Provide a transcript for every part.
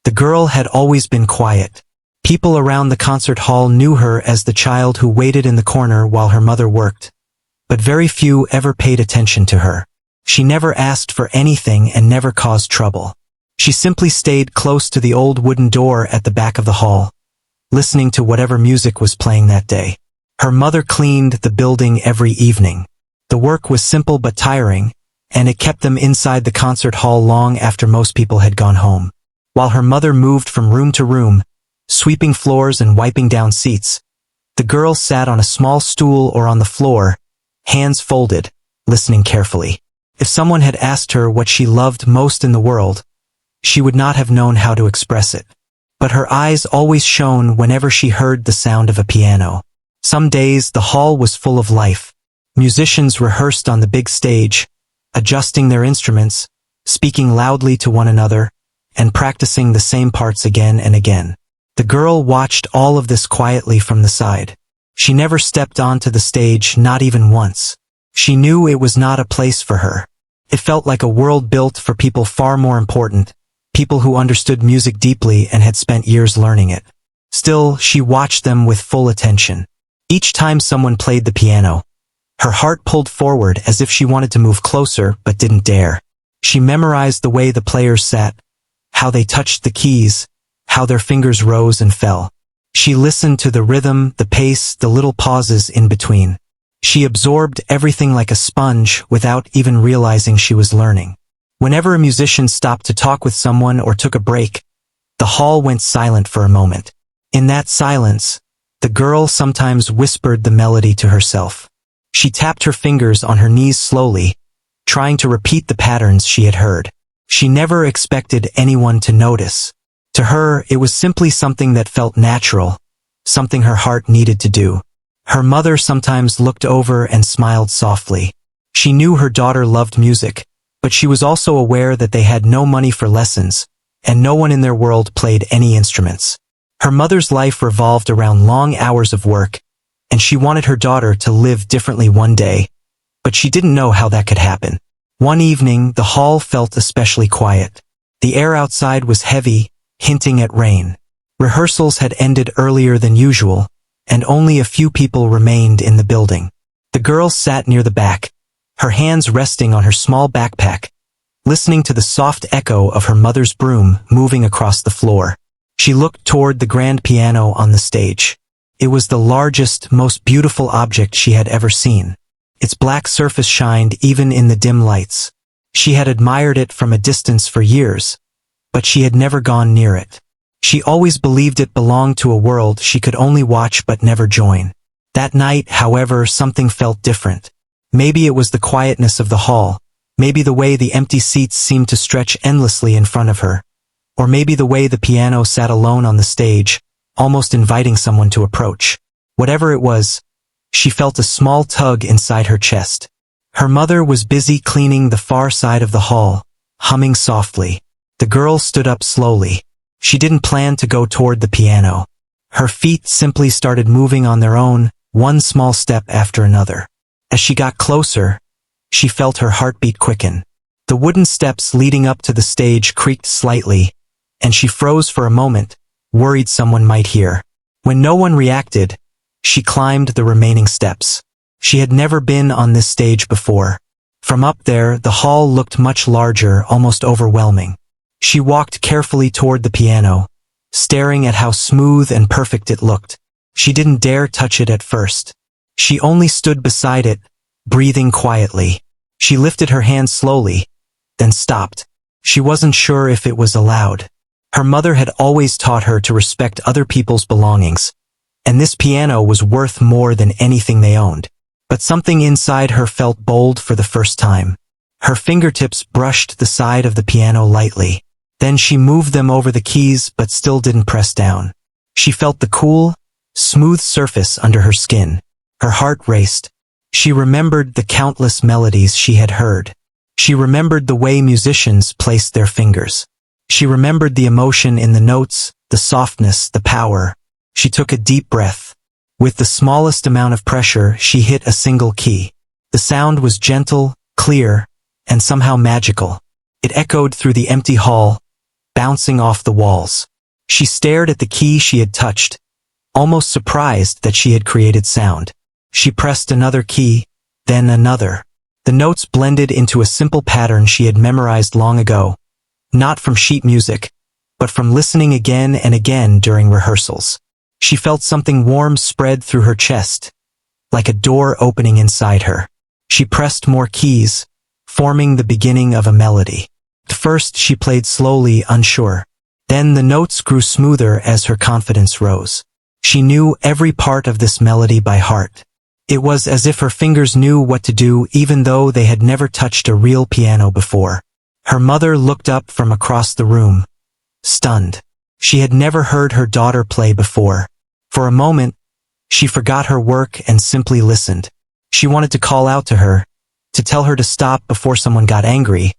The girl had always been quiet. People around the concert hall knew her as the child who waited in the corner while her mother worked, but very few ever paid attention to her. She never asked for anything and never caused trouble. She simply stayed close to the old wooden door at the back of the hall, listening to whatever music was playing that day. Her mother cleaned the building every evening. The work was simple but tiring, and it kept them inside the concert hall long after most people had gone home. While her mother moved from room to room, sweeping floors and wiping down seats, the girl sat on a small stool or on the floor, hands folded, listening carefully. If someone had asked her what she loved most in the world, she would not have known how to express it. But her eyes always shone whenever she heard the sound of a piano. Some days the hall was full of life. Musicians rehearsed on the big stage, adjusting their instruments, speaking loudly to one another, and practicing the same parts again and again. The girl watched all of this quietly from the side. She never stepped onto the stage, not even once. She knew it was not a place for her. It felt like a world built for people far more important, people who understood music deeply and had spent years learning it. Still, she watched them with full attention. Each time someone played the piano, her heart pulled forward as if she wanted to move closer but didn't dare. She memorized the way the players sat, how they touched the keys, how their fingers rose and fell. She listened to the rhythm, the pace, the little pauses in between. She absorbed everything like a sponge without even realizing she was learning. Whenever a musician stopped to talk with someone or took a break, the hall went silent for a moment. In that silence, the girl sometimes whispered the melody to herself. She tapped her fingers on her knees slowly, trying to repeat the patterns she had heard. She never expected anyone to notice. To her, it was simply something that felt natural, something her heart needed to do. Her mother sometimes looked over and smiled softly. She knew her daughter loved music, but she was also aware that they had no money for lessons, and no one in their world played any instruments. Her mother's life revolved around long hours of work, and she wanted her daughter to live differently one day, but she didn't know how that could happen. One evening, the hall felt especially quiet. The air outside was heavy, hinting at rain. Rehearsals had ended earlier than usual, and only a few people remained in the building. The girl sat near the back, her hands resting on her small backpack, listening to the soft echo of her mother's broom moving across the floor. She looked toward the grand piano on the stage. It was the largest, most beautiful object she had ever seen. Its black surface shined even in the dim lights. She had admired it from a distance for years, but she had never gone near it. She always believed it belonged to a world she could only watch but never join. That night, however, something felt different. Maybe it was the quietness of the hall, maybe the way the empty seats seemed to stretch endlessly in front of her, or maybe the way the piano sat alone on the stage, almost inviting someone to approach. Whatever it was, she felt a small tug inside her chest. Her mother was busy cleaning the far side of the hall, humming softly. The girl stood up slowly. She didn't plan to go toward the piano. Her feet simply started moving on their own, one small step after another. As she got closer, she felt her heartbeat quicken. The wooden steps leading up to the stage creaked slightly, and she froze for a moment, worried someone might hear. When no one reacted, she climbed the remaining steps. She had never been on this stage before. From up there, the hall looked much larger, almost overwhelming. She walked carefully toward the piano, staring at how smooth and perfect it looked. She didn't dare touch it at first. She only stood beside it, breathing quietly. She lifted her hand slowly, then stopped. She wasn't sure if it was allowed. Her mother had always taught her to respect other people's belongings, and this piano was worth more than anything they owned. But something inside her felt bold for the first time. Her fingertips brushed the side of the piano lightly. Then she moved them over the keys but still didn't press down. She felt the cool, smooth surface under her skin. Her heart raced. She remembered the countless melodies she had heard. She remembered the way musicians placed their fingers. She remembered the emotion in the notes, the softness, the power. She took a deep breath. With the smallest amount of pressure, she hit a single key. The sound was gentle, clear, and somehow magical. It echoed through the empty hall, bouncing off the walls. She stared at the key she had touched, almost surprised that she had created sound. She pressed another key, then another. The notes blended into a simple pattern she had memorized long ago, not from sheet music, but from listening again and again during rehearsals. She felt something warm spread through her chest, like a door opening inside her. She pressed more keys, forming the beginning of a melody. At first she played slowly, unsure. Then the notes grew smoother as her confidence rose. She knew every part of this melody by heart. It was as if her fingers knew what to do even though they had never touched a real piano before. Her mother looked up from across the room, stunned. She had never heard her daughter play before. For a moment, she forgot her work and simply listened. She wanted to call out to her, to tell her to stop before someone got angry,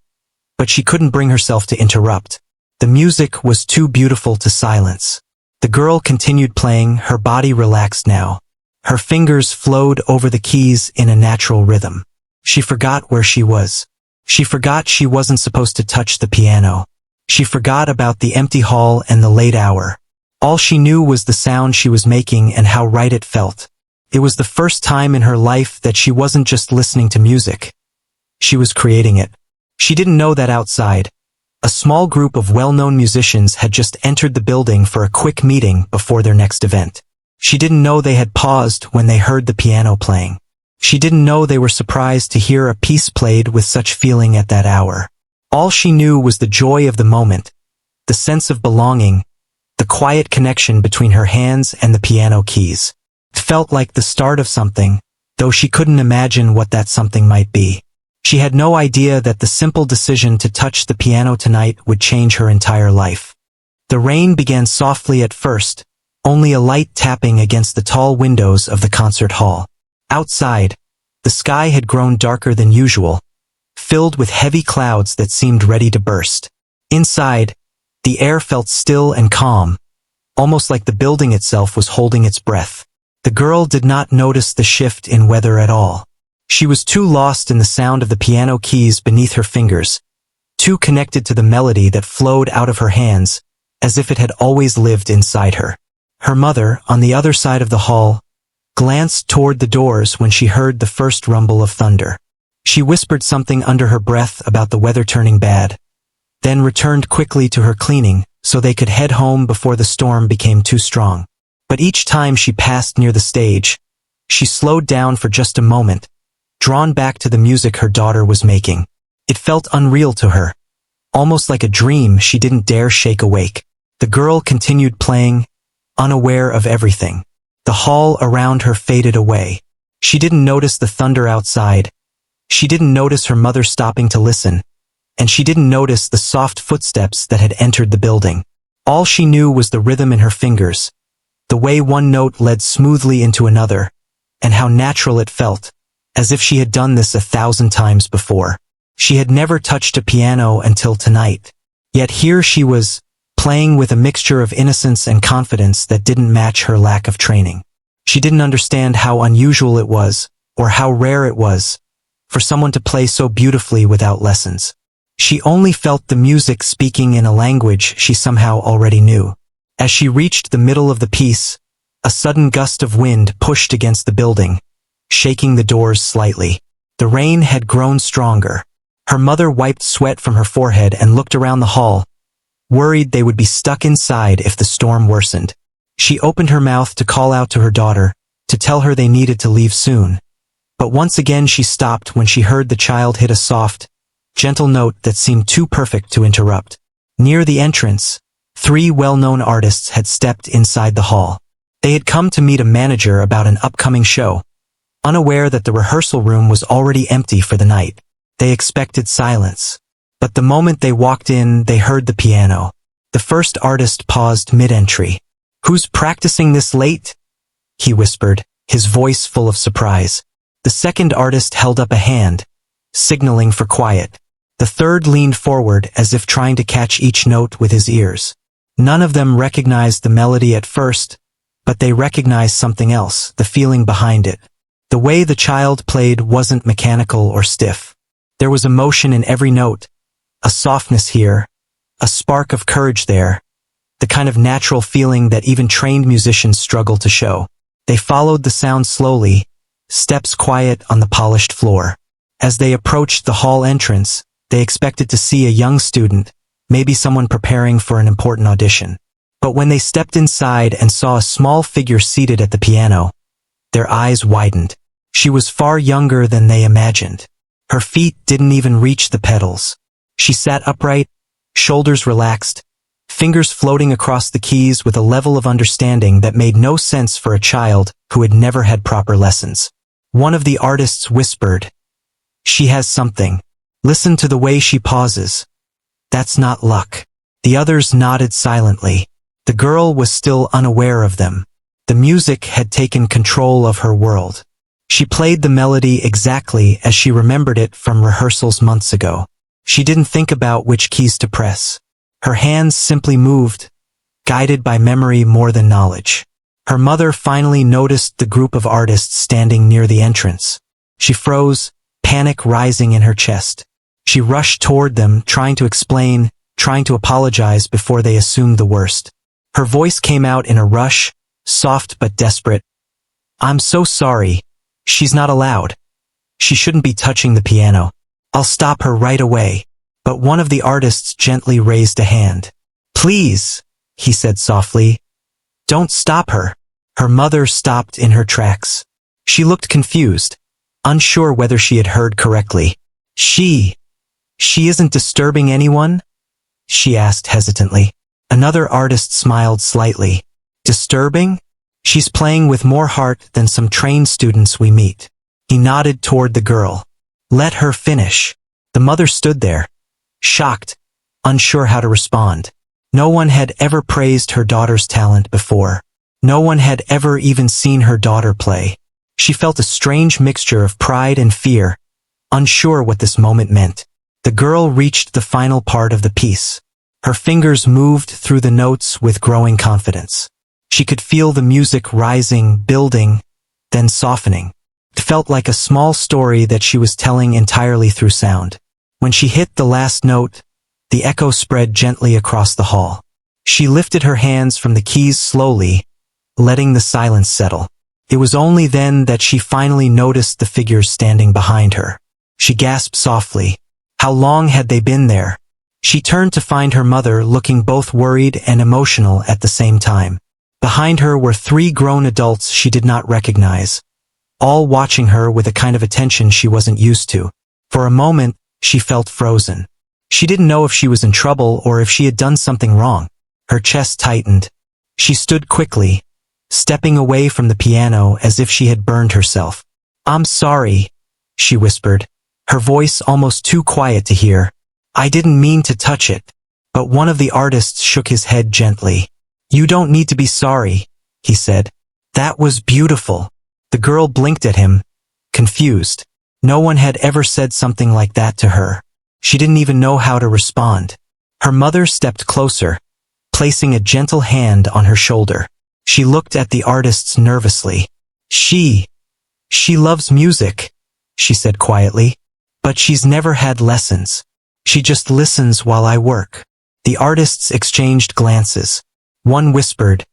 but she couldn't bring herself to interrupt. The music was too beautiful to silence. The girl continued playing, her body relaxed now. Her fingers flowed over the keys in a natural rhythm. She forgot where she was. She forgot she wasn't supposed to touch the piano. She forgot about the empty hall and the late hour. All she knew was the sound she was making and how right it felt. It was the first time in her life that she wasn't just listening to music. She was creating it. She didn't know that outside, a small group of well-known musicians had just entered the building for a quick meeting before their next event. She didn't know they had paused when they heard the piano playing. She didn't know they were surprised to hear a piece played with such feeling at that hour. All she knew was the joy of the moment, the sense of belonging, the quiet connection between her hands and the piano keys. It felt like the start of something, though she couldn't imagine what that something might be. She had no idea that the simple decision to touch the piano tonight would change her entire life. The rain began softly at first, only a light tapping against the tall windows of the concert hall. Outside, the sky had grown darker than usual, filled with heavy clouds that seemed ready to burst. Inside, the air felt still and calm, almost like the building itself was holding its breath. The girl did not notice the shift in weather at all. She was too lost in the sound of the piano keys beneath her fingers, too connected to the melody that flowed out of her hands, as if it had always lived inside her. Her mother, on the other side of the hall, glanced toward the doors when she heard the first rumble of thunder. She whispered something under her breath about the weather turning bad, then returned quickly to her cleaning so they could head home before the storm became too strong. But each time she passed near the stage, she slowed down for just a moment, drawn back to the music her daughter was making. It felt unreal to her, almost like a dream she didn't dare shake awake. The girl continued playing, unaware of everything. The hall around her faded away. She didn't notice the thunder outside. She didn't notice her mother stopping to listen, and she didn't notice the soft footsteps that had entered the building. All she knew was the rhythm in her fingers, the way one note led smoothly into another, and how natural it felt, as if she had done this 1,000 times before. She had never touched a piano until tonight. Yet here she was, playing with a mixture of innocence and confidence that didn't match her lack of training. She didn't understand how unusual it was, or how rare it was, for someone to play so beautifully without lessons. She only felt the music speaking in a language she somehow already knew. As she reached the middle of the piece, a sudden gust of wind pushed against the building, shaking the doors slightly. The rain had grown stronger. Her mother wiped sweat from her forehead and looked around the hall, worried they would be stuck inside if the storm worsened. She opened her mouth to call out to her daughter, to tell her they needed to leave soon. But once again she stopped when she heard the child hit a soft, gentle note that seemed too perfect to interrupt. Near the entrance, 3 well-known artists had stepped inside the hall. They had come to meet a manager about an upcoming show, unaware that the rehearsal room was already empty for the night. They expected silence. But the moment they walked in, they heard the piano. The first artist paused mid-entry. "Who's practicing this late?" he whispered, his voice full of surprise. The second artist held up a hand, signaling for quiet. The third leaned forward as if trying to catch each note with his ears. None of them recognized the melody at first, but they recognized something else, the feeling behind it. The way the child played wasn't mechanical or stiff. There was emotion in every note, a softness here, a spark of courage there, the kind of natural feeling that even trained musicians struggle to show. They followed the sound slowly, steps quiet on the polished floor. As they approached the hall entrance, they expected to see a young student, maybe someone preparing for an important audition. But when they stepped inside and saw a small figure seated at the piano, their eyes widened. She was far younger than they imagined. Her feet didn't even reach the pedals. She sat upright, shoulders relaxed, fingers floating across the keys with a level of understanding that made no sense for a child who had never had proper lessons. One of the artists whispered, "She has something. Listen to the way she pauses. That's not luck." The others nodded silently. The girl was still unaware of them. The music had taken control of her world. She played the melody exactly as she remembered it from rehearsals months ago. She didn't think about which keys to press. Her hands simply moved, guided by memory more than knowledge. Her mother finally noticed the group of artists standing near the entrance. She froze, panic rising in her chest. She rushed toward them, trying to explain, trying to apologize before they assumed the worst. Her voice came out in a rush, soft but desperate. "I'm so sorry. She's not allowed. She shouldn't be touching the piano. I'll stop her right away." But one of the artists gently raised a hand. "Please," he said softly. "Don't stop her." Her mother stopped in her tracks. She looked confused, unsure whether she had heard correctly. She isn't disturbing anyone?" she asked hesitantly. Another artist smiled slightly. "Disturbing? She's playing with more heart than some trained students we meet." He nodded toward the girl. "Let her finish." The mother stood there, shocked, unsure how to respond. No one had ever praised her daughter's talent before. No one had ever even seen her daughter play. She felt a strange mixture of pride and fear, unsure what this moment meant. The girl reached the final part of the piece. Her fingers moved through the notes with growing confidence. She could feel the music rising, building, then softening. It felt like a small story that she was telling entirely through sound. When she hit the last note, the echo spread gently across the hall. She lifted her hands from the keys slowly, letting the silence settle. It was only then that she finally noticed the figures standing behind her. She gasped softly. How long had they been there? She turned to find her mother looking both worried and emotional at the same time. Behind her were 3 grown adults she did not recognize, all watching her with a kind of attention she wasn't used to. For a moment, she felt frozen. She didn't know if she was in trouble or if she had done something wrong. Her chest tightened. She stood quickly, stepping away from the piano as if she had burned herself. "I'm sorry," she whispered, her voice almost too quiet to hear. "I didn't mean to touch it." But one of the artists shook his head gently. "You don't need to be sorry," he said. "That was beautiful." The girl blinked at him, confused. No one had ever said something like that to her. She didn't even know how to respond. Her mother stepped closer, placing a gentle hand on her shoulder. She looked at the artists nervously. She loves music," she said quietly. "But she's never had lessons. She just listens while I work." The artists exchanged glances. One whispered,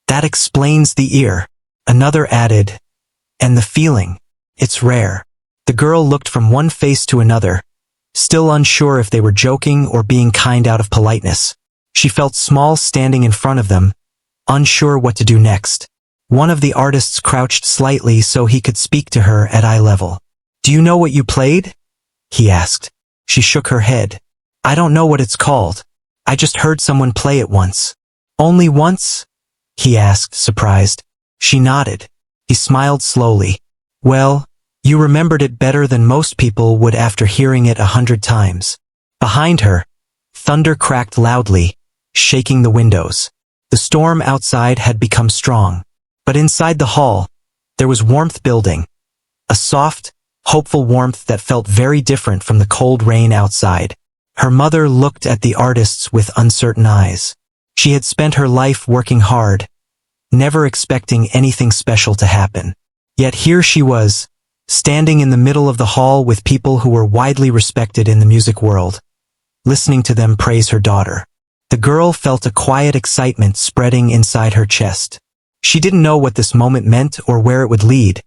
"That explains the ear." Another added, "And the feeling. It's rare." The girl looked from one face to another, still unsure if they were joking or being kind out of politeness. She felt small standing in front of them, unsure what to do next. One of the artists crouched slightly so he could speak to her at eye level. "Do you know what you played?" he asked. She shook her head. "I don't know what it's called. I just heard someone play it once." "Only once?" he asked, surprised. She nodded. He smiled slowly. "Well, you remembered it better than most people would after hearing it 100 times. Behind her, thunder cracked loudly, shaking the windows. The storm outside had become strong. But inside the hall, there was warmth building. A soft, hopeful warmth that felt very different from the cold rain outside. Her mother looked at the artists with uncertain eyes. She had spent her life working hard, never expecting anything special to happen. Yet here she was, standing in the middle of the hall with people who were widely respected in the music world. listening to them praise her daughter. The girl felt a quiet excitement spreading inside her chest. She didn't know what this moment meant or where it would lead,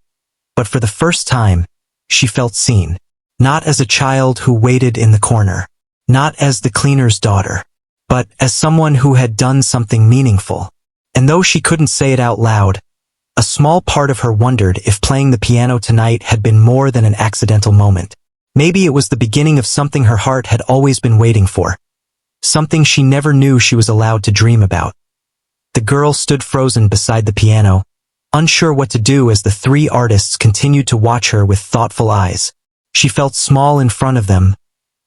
but for the first time, she felt seen. Not as a child who waited in the corner, not as the cleaner's daughter, but as someone who had done something meaningful. And though she couldn't say it out loud, a small part of her wondered if playing the piano tonight had been more than an accidental moment. Maybe it was the beginning of something her heart had always been waiting for. Something she never knew she was allowed to dream about. The girl stood frozen beside the piano, unsure what to do as the three artists continued to watch her with thoughtful eyes. She felt small in front of them,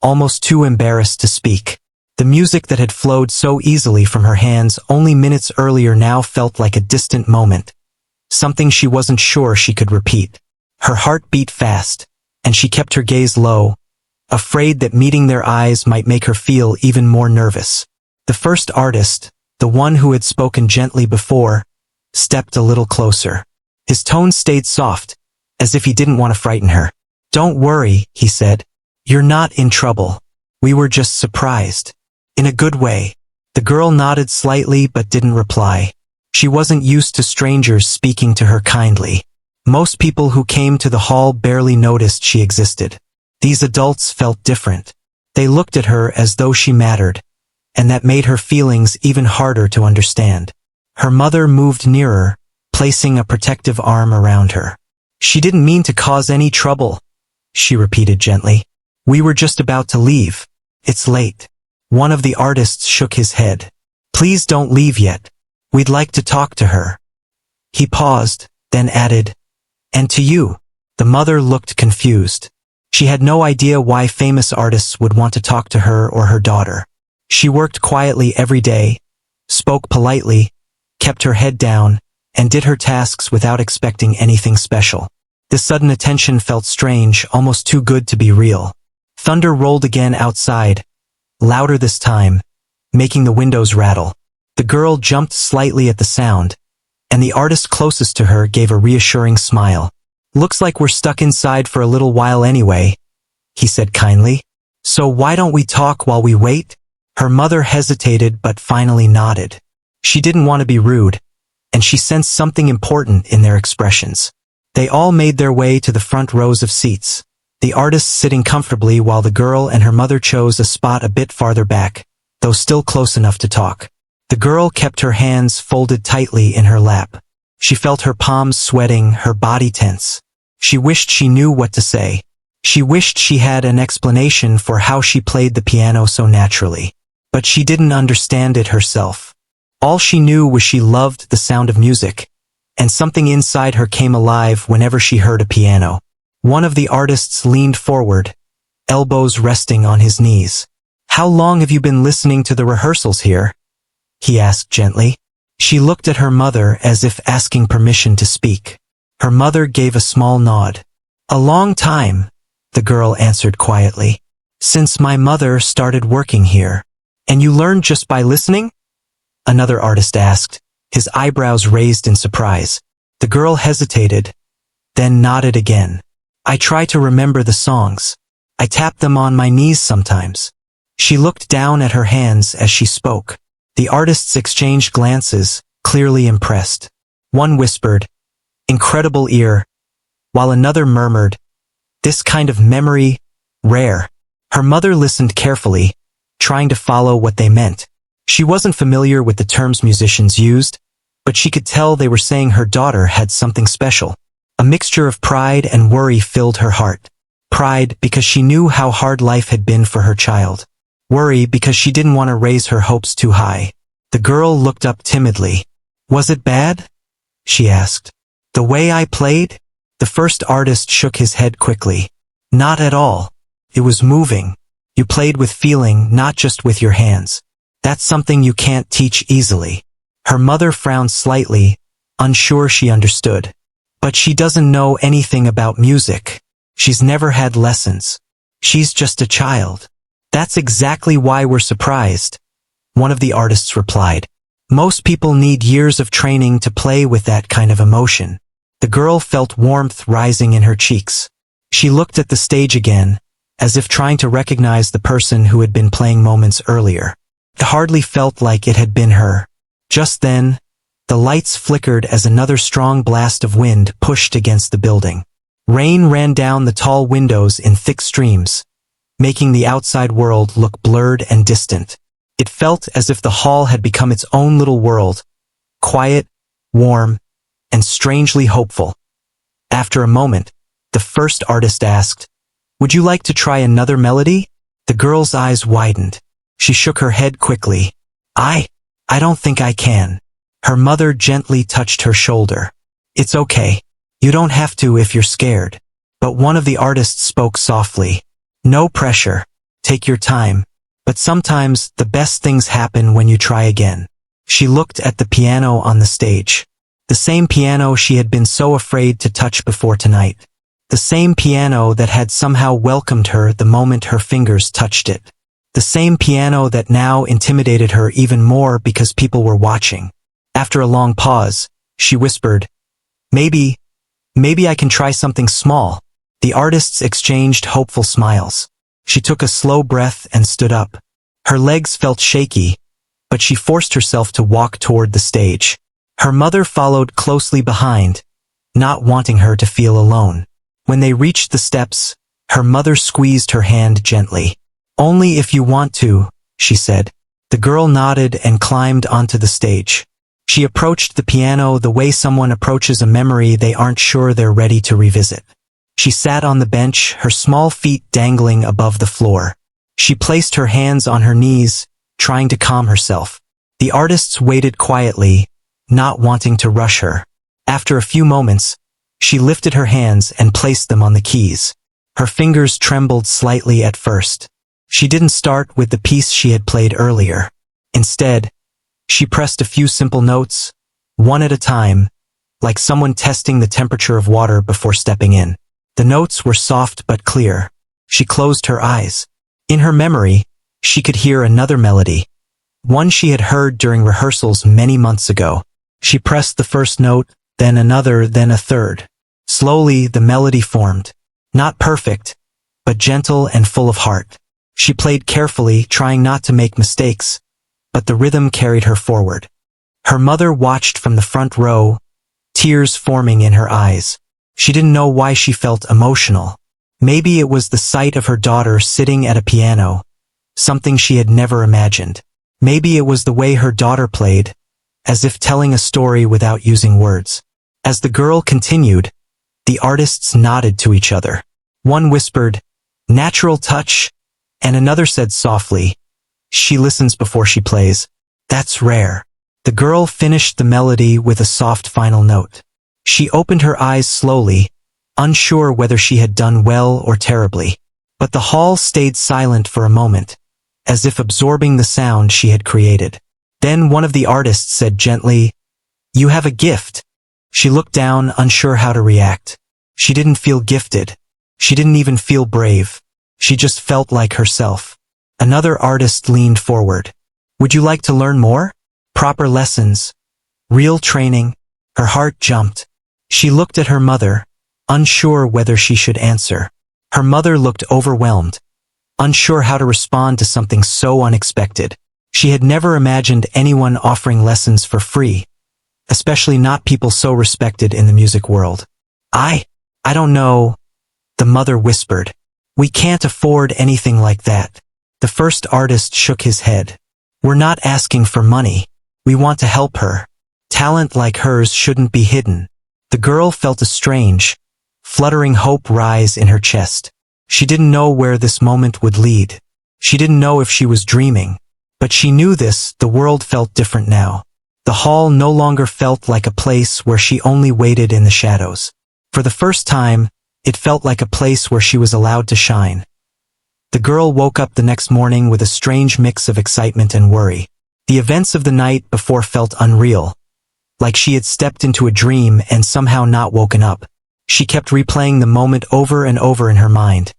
almost too embarrassed to speak. The music that had flowed so easily from her hands only minutes earlier now felt like a distant moment. Something she wasn't sure she could repeat. Her heart beat fast, and she kept her gaze low, afraid that meeting their eyes might make her feel even more nervous. The first artist, the one who had spoken gently before, stepped a little closer. His tone stayed soft, as if he didn't want to frighten her. "Don't worry," he said. "You're not in trouble. We were just surprised. In a good way." The girl nodded slightly but didn't reply. She wasn't used to strangers speaking to her kindly. Most people who came to the hall barely noticed she existed. These adults felt different. They looked at her as though she mattered, and that made her feelings even harder to understand. Her mother moved nearer, placing a protective arm around her. "She didn't mean to cause any trouble," she repeated gently. "We were just about to leave. It's late." One of the artists shook his head. "Please don't leave yet. We'd like to talk to her." He paused, then added, "And to you." The mother looked confused. She had no idea why famous artists would want to talk to her or her daughter. She worked quietly every day, spoke politely, kept her head down, and did her tasks without expecting anything special. This sudden attention felt strange, almost too good to be real. Thunder rolled again outside, louder this time, making the windows rattle. The girl jumped slightly at the sound, and the artist closest to her gave a reassuring smile. "Looks like we're stuck inside for a little while anyway," he said kindly. "So why don't we talk while we wait?" Her mother hesitated but finally nodded. She didn't want to be rude, and she sensed something important in their expressions. They all made their way to the front rows of seats, the artists sitting comfortably while the girl and her mother chose a spot a bit farther back, though still close enough to talk. The girl kept her hands folded tightly in her lap. She felt her palms sweating, her body tense. She wished she knew what to say. She wished she had an explanation for how she played the piano so naturally. But she didn't understand it herself. All she knew was she loved the sound of music, and something inside her came alive whenever she heard a piano. One of the artists leaned forward, elbows resting on his knees. "How long have you been listening to the rehearsals here?" he asked gently. She looked at her mother as if asking permission to speak. Her mother gave a small nod. "A long time," the girl answered quietly. "Since my mother started working here." "And you learned just by listening?" another artist asked, his eyebrows raised in surprise. The girl hesitated, then nodded again. "I try to remember the songs. I tap them on my knees sometimes." She looked down at her hands as she spoke. The artists exchanged glances, clearly impressed. One whispered, "Incredible ear," while another murmured, "This kind of memory, rare." Her mother listened carefully, trying to follow what they meant. She wasn't familiar with the terms musicians used, but she could tell they were saying her daughter had something special. A mixture of pride and worry filled her heart. Pride because she knew how hard life had been for her child. Worry because she didn't want to raise her hopes too high. The girl looked up timidly. "Was it bad?" she asked. "The way I played?" The first artist shook his head quickly. "Not at all. It was moving. You played with feeling, not just with your hands. That's something you can't teach easily." Her mother frowned slightly, unsure she understood. "But she doesn't know anything about music. She's never had lessons. She's just a child." "That's exactly why we're surprised," one of the artists replied. "Most people need years of training to play with that kind of emotion." The girl felt warmth rising in her cheeks. She looked at the stage again, as if trying to recognize the person who had been playing moments earlier. It hardly felt like it had been her. Just then, the lights flickered as another strong blast of wind pushed against the building. Rain ran down the tall windows in thick streams, making the outside world look blurred and distant. It felt as if the hall had become its own little world, quiet, warm, and strangely hopeful. After a moment, the first artist asked, "Would you like to try another melody?" The girl's eyes widened. She shook her head quickly. I don't think I can." Her mother gently touched her shoulder. "It's okay. You don't have to if you're scared." But one of the artists spoke softly. "No pressure. Take your time. But sometimes the best things happen when you try again." She looked at the piano on the stage. The same piano she had been so afraid to touch before tonight. The same piano that had somehow welcomed her the moment her fingers touched it. The same piano that now intimidated her even more because people were watching. After a long pause, she whispered, Maybe I can try something small." The artists exchanged hopeful smiles. She took a slow breath and stood up. Her legs felt shaky, but she forced herself to walk toward the stage. Her mother followed closely behind, not wanting her to feel alone. When they reached the steps, her mother squeezed her hand gently. "Only if you want to," she said. The girl nodded and climbed onto the stage. She approached the piano the way someone approaches a memory they aren't sure they're ready to revisit. She sat on the bench, her small feet dangling above the floor. She placed her hands on her knees, trying to calm herself. The artists waited quietly, not wanting to rush her. After a few moments, she lifted her hands and placed them on the keys. Her fingers trembled slightly at first. She didn't start with the piece she had played earlier. Instead, she pressed a few simple notes, one at a time, like someone testing the temperature of water before stepping in. The notes were soft but clear. She closed her eyes. In her memory, she could hear another melody, one she had heard during rehearsals many months ago. She pressed the first note, then another, then a third. Slowly, the melody formed. Not perfect, but gentle and full of heart. She played carefully, trying not to make mistakes, but the rhythm carried her forward. Her mother watched from the front row, tears forming in her eyes. She didn't know why she felt emotional. Maybe it was the sight of her daughter sitting at a piano, something she had never imagined. Maybe it was the way her daughter played, as if telling a story without using words. As the girl continued, the artists nodded to each other. One whispered, "Natural touch," and another said softly, "She listens before she plays. That's rare." The girl finished the melody with a soft final note. She opened her eyes slowly, unsure whether she had done well or terribly. But the hall stayed silent for a moment, as if absorbing the sound she had created. Then one of the artists said gently, "You have a gift." She looked down, unsure how to react. She didn't feel gifted. She didn't even feel brave. She just felt like herself. Another artist leaned forward. "Would you like to learn more? Proper lessons? Real training?" Her heart jumped. She looked at her mother, unsure whether she should answer. Her mother looked overwhelmed, unsure how to respond to something so unexpected. She had never imagined anyone offering lessons for free, especially not people so respected in the music world. I don't know," the mother whispered. "We can't afford anything like that." The first artist shook his head. "We're not asking for money. We want to help her. Talent like hers shouldn't be hidden." The girl felt a strange, fluttering hope rise in her chest. She didn't know where this moment would lead. She didn't know if she was dreaming. But she knew this, the world felt different now. The hall no longer felt like a place where she only waited in the shadows. For the first time, it felt like a place where she was allowed to shine. The girl woke up the next morning with a strange mix of excitement and worry. The events of the night before felt unreal, like she had stepped into a dream and somehow not woken up. She kept replaying the moment over and over in her mind.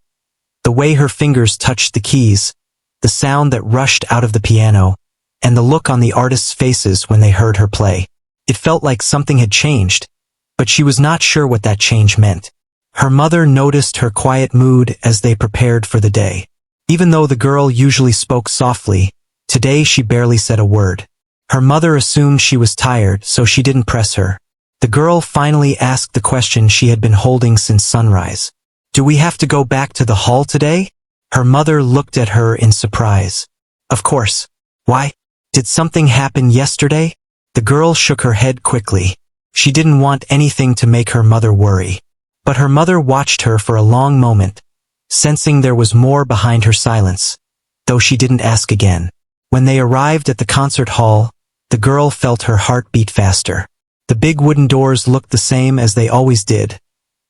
The way her fingers touched the keys, the sound that rushed out of the piano, and the look on the artists' faces when they heard her play. It felt like something had changed, but she was not sure what that change meant. Her mother noticed her quiet mood as they prepared for the day. Even though the girl usually spoke softly, today she barely said a word. Her mother assumed she was tired, so she didn't press her. The girl finally asked the question she had been holding since sunrise. "Do we have to go back to the hall today?" Her mother looked at her in surprise. "Of course. Why? Did something happen yesterday?" The girl shook her head quickly. She didn't want anything to make her mother worry. But her mother watched her for a long moment, sensing there was more behind her silence, though she didn't ask again. When they arrived at the concert hall, the girl felt her heart beat faster. The big wooden doors looked the same as they always did,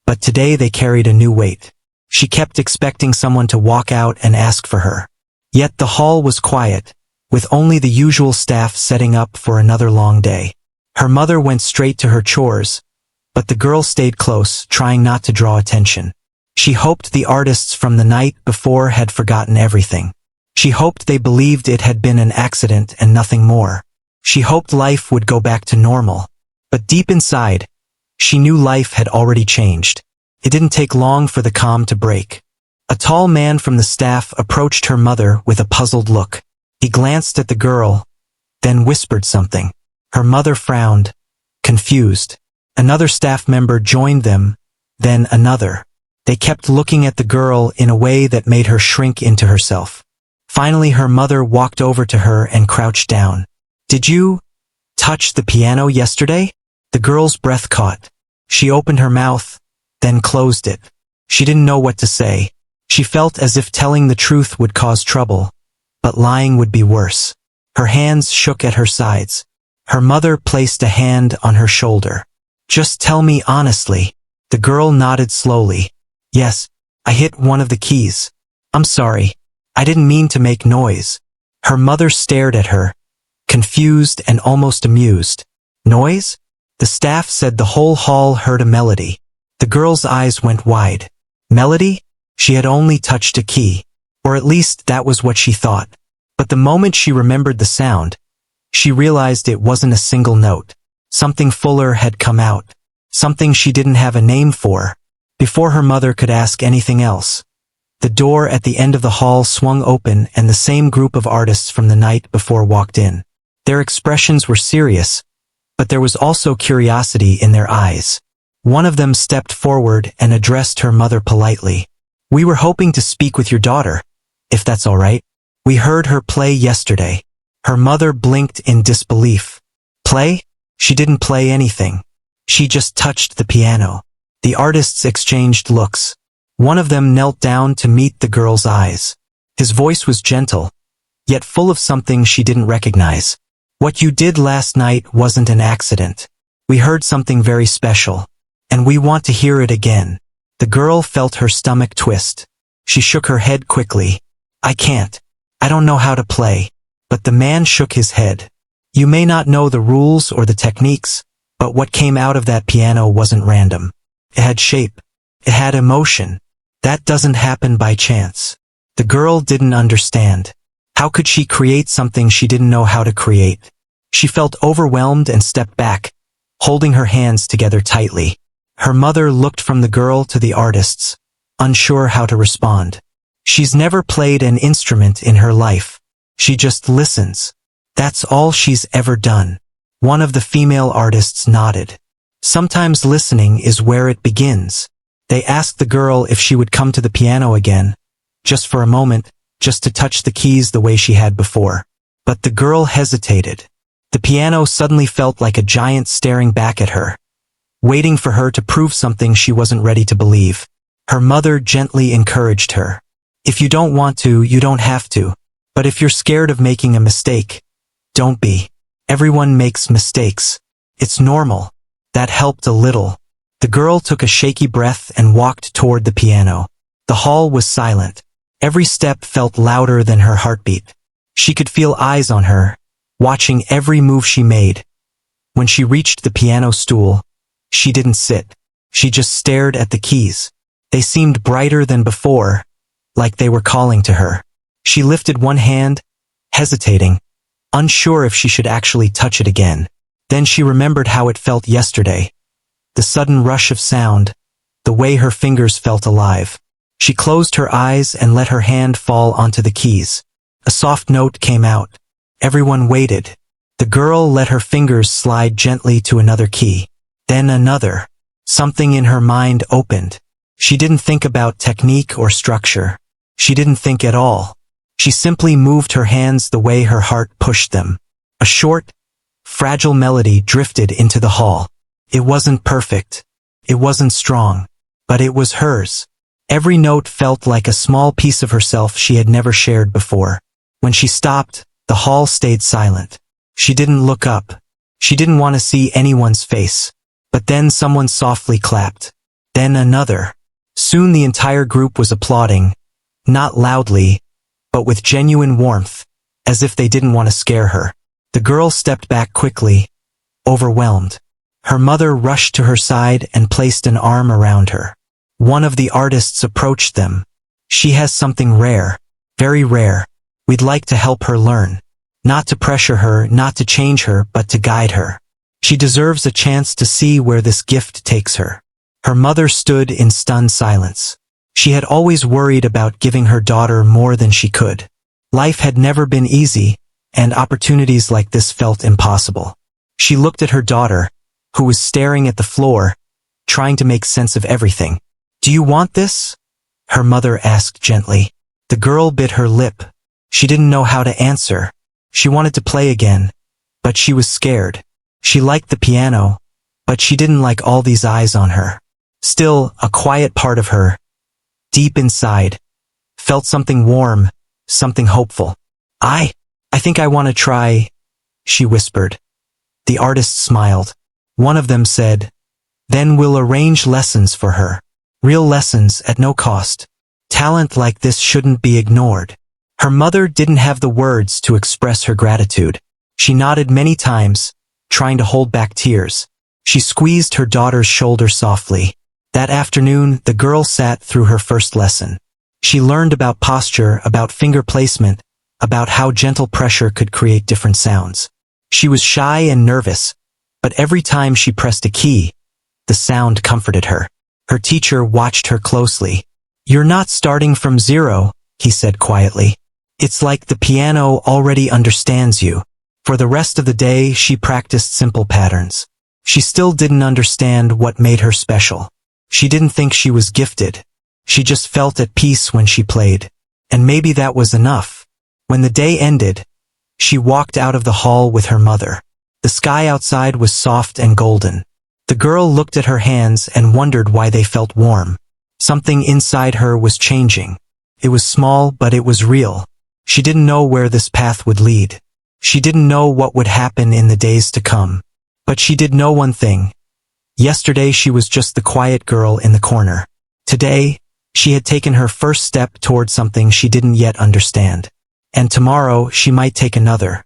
but today they carried a new weight. She kept expecting someone to walk out and ask for her. Yet the hall was quiet, with only the usual staff setting up for another long day. Her mother went straight to her chores, but the girl stayed close, trying not to draw attention. She hoped the artists from the night before had forgotten everything. She hoped they believed it had been an accident and nothing more. She hoped life would go back to normal. But deep inside, she knew life had already changed. It didn't take long for the calm to break. A tall man from the staff approached her mother with a puzzled look. He glanced at the girl, then whispered something. Her mother frowned, confused. Another staff member joined them, then another. They kept looking at the girl in a way that made her shrink into herself. Finally, her mother walked over to her and crouched down. "Did you touch the piano yesterday?" The girl's breath caught. She opened her mouth, then closed it. She didn't know what to say. She felt as if telling the truth would cause trouble, but lying would be worse. Her hands shook at her sides. Her mother placed a hand on her shoulder. "Just tell me honestly." The girl nodded slowly. "Yes, I hit one of the keys. I'm sorry. I didn't mean to make noise." Her mother stared at her, confused and almost amused. "Noise?" The staff said the whole hall heard a melody. The girl's eyes went wide. Melody? She had only touched a key. Or at least that was what she thought. But the moment she remembered the sound, she realized it wasn't a single note. Something fuller had come out. Something she didn't have a name for. Before her mother could ask anything else, the door at the end of the hall swung open and the same group of artists from the night before walked in. Their expressions were serious, but there was also curiosity in their eyes. One of them stepped forward and addressed her mother politely. "We were hoping to speak with your daughter, if that's all right. We heard her play yesterday." Her mother blinked in disbelief. "Play?" She didn't play anything. She just touched the piano. The artists exchanged looks. One of them knelt down to meet the girl's eyes. His voice was gentle, yet full of something she didn't recognize. "What you did last night wasn't an accident. We heard something very special, and we want to hear it again." The girl felt her stomach twist. She shook her head quickly. "I can't. I don't know how to play." But the man shook his head. "You may not know the rules or the techniques, but what came out of that piano wasn't random. It had shape. It had emotion. That doesn't happen by chance." The girl didn't understand. How could she create something she didn't know how to create? She felt overwhelmed and stepped back, holding her hands together tightly. Her mother looked from the girl to the artists, unsure how to respond. She's never played an instrument in her life. She just listens. That's all she's ever done. One of the female artists nodded. Sometimes listening is where it begins. They asked the girl if she would come to the piano again, just for a moment, just to touch the keys the way she had before. But the girl hesitated. The piano suddenly felt like a giant staring back at her, waiting for her to prove something she wasn't ready to believe. Her mother gently encouraged her. "If you don't want to, you don't have to. But if you're scared of making a mistake, don't be. Everyone makes mistakes. It's normal." That helped a little. The girl took a shaky breath and walked toward the piano. The hall was silent. Every step felt louder than her heartbeat. She could feel eyes on her, watching every move she made. When she reached the piano stool, she didn't sit. She just stared at the keys. They seemed brighter than before, like they were calling to her. She lifted one hand, hesitating, unsure if she should actually touch it again. Then she remembered how it felt yesterday. The sudden rush of sound, the way her fingers felt alive. She closed her eyes and let her hand fall onto the keys. A soft note came out. Everyone waited. The girl let her fingers slide gently to another key. Then another. Something in her mind opened. She didn't think about technique or structure. She didn't think at all. She simply moved her hands the way her heart pushed them. A short, fragile melody drifted into the hall. It wasn't perfect. It wasn't strong. But it was hers. Every note felt like a small piece of herself she had never shared before. When she stopped, the hall stayed silent. She didn't look up. She didn't want to see anyone's face. But then someone softly clapped. Then another. Soon the entire group was applauding, not loudly, but with genuine warmth, as if they didn't want to scare her. The girl stepped back quickly, overwhelmed. Her mother rushed to her side and placed an arm around her. One of the artists approached them. She has something rare, very rare. We'd like to help her learn. Not to pressure her, not to change her, but to guide her. She deserves a chance to see where this gift takes her. Her mother stood in stunned silence. She had always worried about giving her daughter more than she could. Life had never been easy, and opportunities like this felt impossible. She looked at her daughter, who was staring at the floor, trying to make sense of everything. "Do you want this?" her mother asked gently. The girl bit her lip. She didn't know how to answer. She wanted to play again, but she was scared. She liked the piano, but she didn't like all these eyes on her. Still, a quiet part of her, deep inside, felt something warm, something hopeful. I think I want to try," she whispered. The artists smiled. One of them said, "Then we'll arrange lessons for her. Real lessons at no cost. Talent like this shouldn't be ignored." Her mother didn't have the words to express her gratitude. She nodded many times, trying to hold back tears. She squeezed her daughter's shoulder softly. That afternoon, the girl sat through her first lesson. She learned about posture, about finger placement, about how gentle pressure could create different sounds. She was shy and nervous, but every time she pressed a key, the sound comforted her. Her teacher watched her closely. "You're not starting from zero," he said quietly. "It's like the piano already understands you." For the rest of the day, she practiced simple patterns. She still didn't understand what made her special. She didn't think she was gifted. She just felt at peace when she played. And maybe that was enough. When the day ended, she walked out of the hall with her mother. The sky outside was soft and golden. The girl looked at her hands and wondered why they felt warm. Something inside her was changing. It was small, but it was real. She didn't know where this path would lead. She didn't know what would happen in the days to come. But she did know one thing. Yesterday she was just the quiet girl in the corner. Today, she had taken her first step toward something she didn't yet understand. And tomorrow she might take another.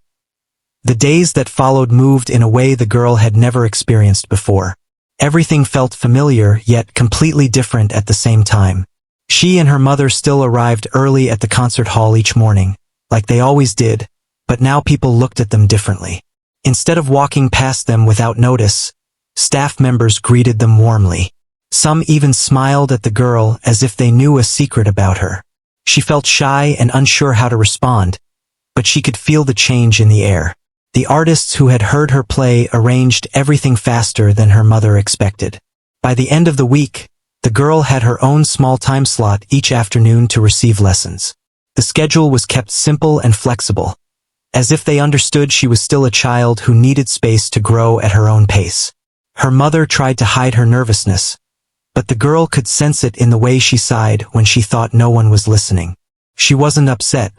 The days that followed moved in a way the girl had never experienced before. Everything felt familiar, yet completely different at the same time. She and her mother still arrived early at the concert hall each morning, like they always did, but now people looked at them differently. Instead of walking past them without notice, staff members greeted them warmly. Some even smiled at the girl as if they knew a secret about her. She felt shy and unsure how to respond, but she could feel the change in the air. The artists who had heard her play arranged everything faster than her mother expected. By the end of the week, the girl had her own small time slot each afternoon to receive lessons. The schedule was kept simple and flexible, as if they understood she was still a child who needed space to grow at her own pace. Her mother tried to hide her nervousness, but the girl could sense it in the way she sighed when she thought no one was listening. She wasn't upset.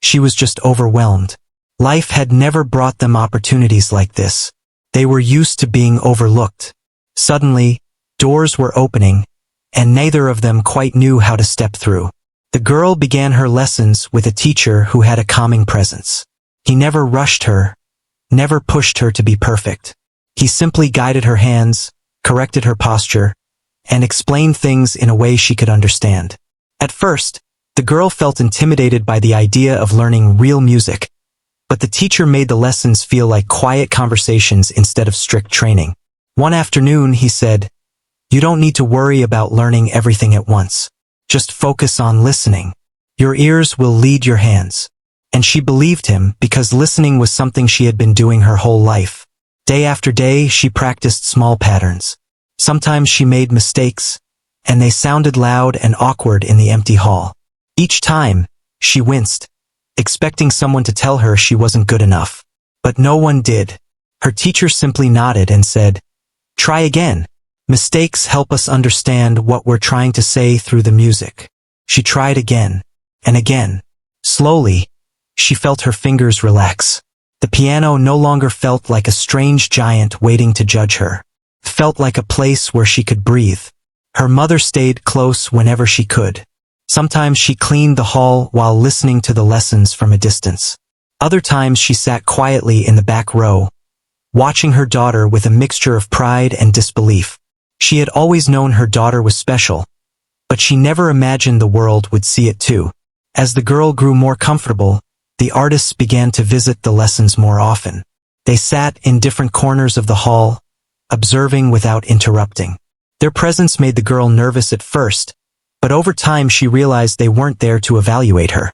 She was just overwhelmed. Life had never brought them opportunities like this. They were used to being overlooked. Suddenly, doors were opening, and neither of them quite knew how to step through. The girl began her lessons with a teacher who had a calming presence. He never rushed her, never pushed her to be perfect. He simply guided her hands, corrected her posture, and explained things in a way she could understand. At first, the girl felt intimidated by the idea of learning real music, but the teacher made the lessons feel like quiet conversations instead of strict training. One afternoon, he said, You don't need to worry about learning everything at once. Just focus on listening. Your ears will lead your hands." And she believed him because listening was something she had been doing her whole life. Day after day, she practiced small patterns. Sometimes she made mistakes, and they sounded loud and awkward in the empty hall. Each time, she winced, expecting someone to tell her she wasn't good enough. But no one did. Her teacher simply nodded and said, "Try again. Mistakes help us understand what we're trying to say through the music." She tried again, and again. Slowly, she felt her fingers relax. The piano no longer felt like a strange giant waiting to judge her. It felt like a place where she could breathe. Her mother stayed close whenever she could. Sometimes she cleaned the hall while listening to the lessons from a distance. Other times she sat quietly in the back row, watching her daughter with a mixture of pride and disbelief. She had always known her daughter was special, but she never imagined the world would see it too. As the girl grew more comfortable, the artists began to visit the lessons more often. They sat in different corners of the hall, observing without interrupting. Their presence made the girl nervous at first, but over time she realized they weren't there to evaluate her.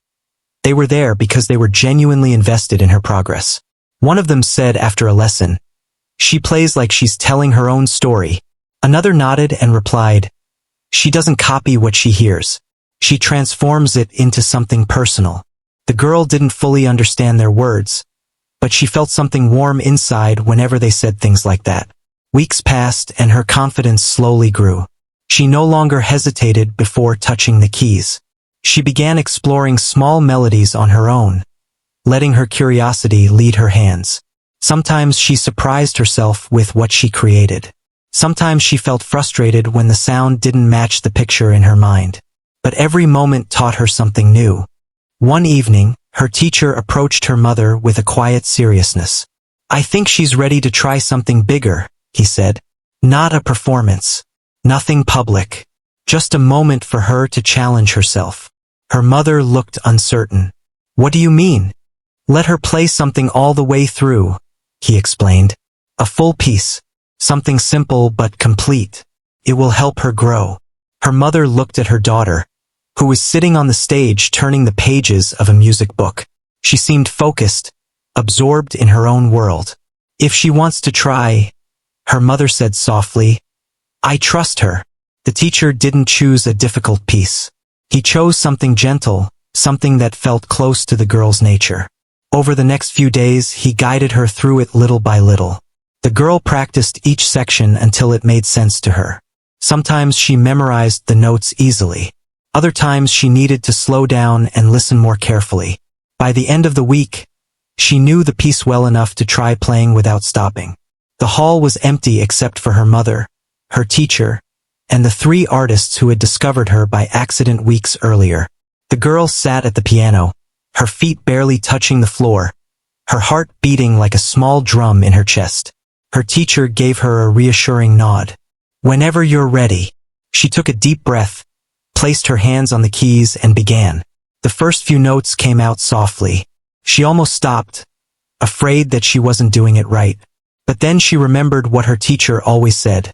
They were there because they were genuinely invested in her progress. One of them said after a lesson, "She plays like she's telling her own story." Another nodded and replied, "She doesn't copy what she hears. She transforms it into something personal." The girl didn't fully understand their words, but she felt something warm inside whenever they said things like that. Weeks passed and her confidence slowly grew. She no longer hesitated before touching the keys. She began exploring small melodies on her own, letting her curiosity lead her hands. Sometimes she surprised herself with what she created. Sometimes she felt frustrated when the sound didn't match the picture in her mind. But every moment taught her something new. One evening, her teacher approached her mother with a quiet seriousness. "I think she's ready to try something bigger," he said. "Not a performance. Nothing public. Just a moment for her to challenge herself." Her mother looked uncertain. "What do you mean?" "Let her play something all the way through," he explained. "A full piece. Something simple but complete. It will help her grow." Her mother looked at her daughter, who was sitting on the stage turning the pages of a music book. She seemed focused, absorbed in her own world. "If she wants to try," her mother said softly, "I trust her." The teacher didn't choose a difficult piece. He chose something gentle, something that felt close to the girl's nature. Over the next few days, he guided her through it little by little. The girl practiced each section until it made sense to her. Sometimes she memorized the notes easily. Other times she needed to slow down and listen more carefully. By the end of the week, she knew the piece well enough to try playing without stopping. The hall was empty except for her mother, her teacher, and the three artists who had discovered her by accident weeks earlier. The girl sat at the piano, her feet barely touching the floor, her heart beating like a small drum in her chest. Her teacher gave her a reassuring nod. "Whenever you're ready." She took a deep breath, placed her hands on the keys and began. The first few notes came out softly. She almost stopped, afraid that she wasn't doing it right. But then she remembered what her teacher always said.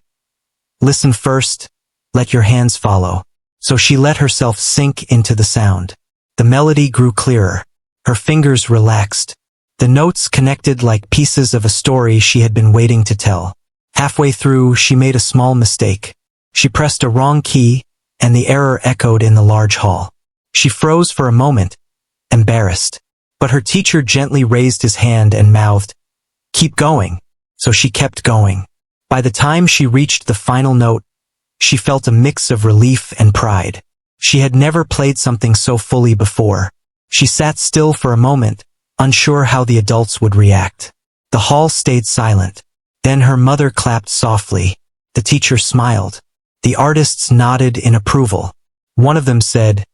"Listen first, let your hands follow." So she let herself sink into the sound. The melody grew clearer. Her fingers relaxed. The notes connected like pieces of a story she had been waiting to tell. Halfway through, she made a small mistake. She pressed a wrong key, and the error echoed in the large hall. She froze for a moment, embarrassed. But her teacher gently raised his hand and mouthed, "Keep going." So she kept going. By the time she reached the final note, she felt a mix of relief and pride. She had never played something so fully before. She sat still for a moment, unsure how the adults would react. The hall stayed silent. Then her mother clapped softly. The teacher smiled. The artists nodded in approval. One of them said,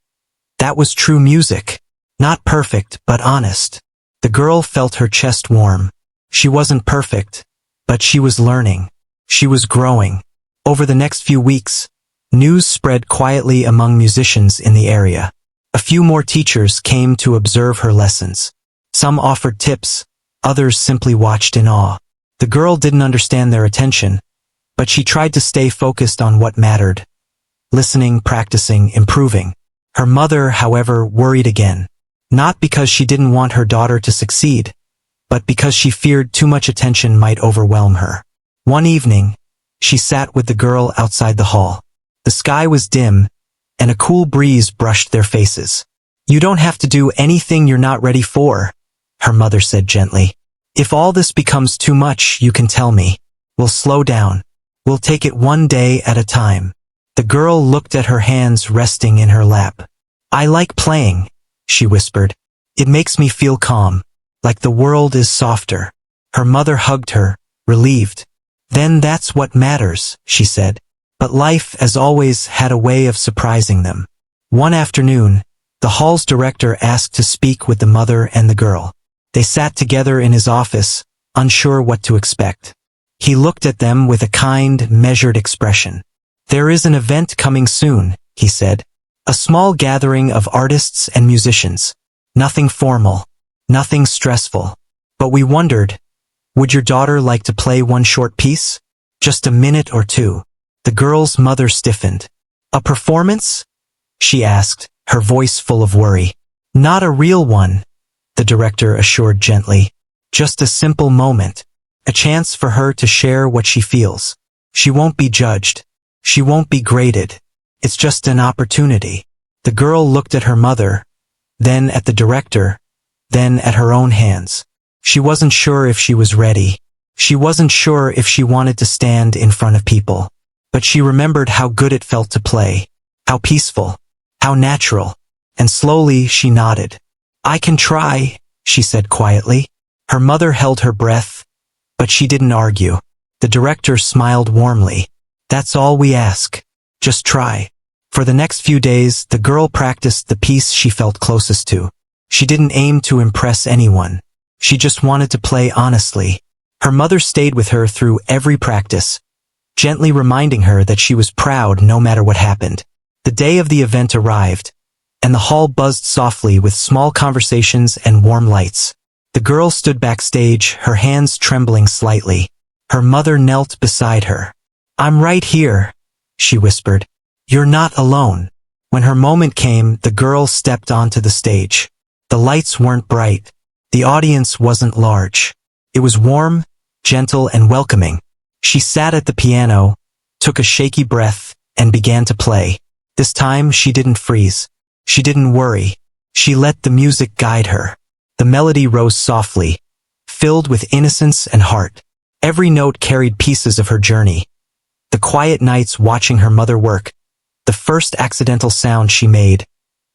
"That was true music. Not perfect, but honest." The girl felt her chest warm. She wasn't perfect, but she was learning. She was growing. Over the next few weeks, news spread quietly among musicians in the area. A few more teachers came to observe her lessons. Some offered tips, others simply watched in awe. The girl didn't understand their attention, But she tried to stay focused on what mattered. Listening, practicing, improving. Her mother, however, worried again. Not because she didn't want her daughter to succeed, but because she feared too much attention might overwhelm her. One evening, she sat with the girl outside the hall. The sky was dim, and a cool breeze brushed their faces. "You don't have to do anything you're not ready for," her mother said gently. "If all this becomes too much, you can tell me. We'll slow down. We'll take it one day at a time." The girl looked at her hands resting in her lap. "I like playing," she whispered. "It makes me feel calm, like the world is softer." Her mother hugged her, relieved. "Then that's what matters," she said. But life, as always, had a way of surprising them. One afternoon, the hall's director asked to speak with the mother and the girl. They sat together in his office, unsure what to expect. He looked at them with a kind, measured expression. "There is an event coming soon," he said. "A small gathering of artists and musicians. Nothing formal, nothing stressful. But we wondered, would your daughter like to play one short piece? Just a minute or two." The girl's mother stiffened. "A performance?" she asked, her voice full of worry. "Not a real one," the director assured gently. "Just a simple moment. A chance for her to share what she feels. She won't be judged. She won't be graded. It's just an opportunity." The girl looked at her mother, then at the director, then at her own hands. She wasn't sure if she was ready. She wasn't sure if she wanted to stand in front of people. But she remembered how good it felt to play, how peaceful, how natural, and slowly she nodded. "I can try," she said quietly. Her mother held her breath, but she didn't argue. The director smiled warmly. "That's all we ask. Just try." For the next few days, the girl practiced the piece she felt closest to. She didn't aim to impress anyone. She just wanted to play honestly. Her mother stayed with her through every practice, gently reminding her that she was proud no matter what happened. The day of the event arrived, and the hall buzzed softly with small conversations and warm lights. The girl stood backstage, her hands trembling slightly. Her mother knelt beside her. "I'm right here," she whispered. "You're not alone." When her moment came, the girl stepped onto the stage. The lights weren't bright. The audience wasn't large. It was warm, gentle, and welcoming. She sat at the piano, took a shaky breath, and began to play. This time she didn't freeze. She didn't worry. She let the music guide her. The melody rose softly, filled with innocence and heart. Every note carried pieces of her journey. The quiet nights watching her mother work, the first accidental sound she made,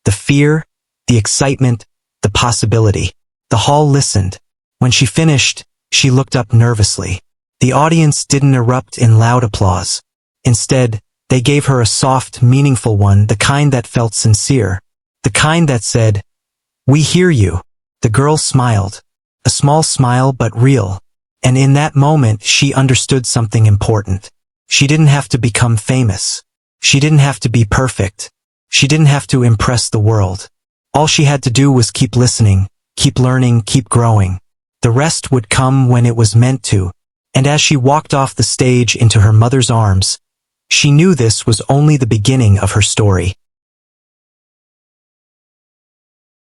the fear, the excitement, the possibility. The hall listened. When she finished, she looked up nervously. The audience didn't erupt in loud applause. Instead, they gave her a soft, meaningful one, the kind that felt sincere. The kind that said, "We hear you." The girl smiled. A small smile but real. And in that moment she understood something important. She didn't have to become famous. She didn't have to be perfect. She didn't have to impress the world. All she had to do was keep listening, keep learning, keep growing. The rest would come when it was meant to. And as she walked off the stage into her mother's arms, she knew this was only the beginning of her story.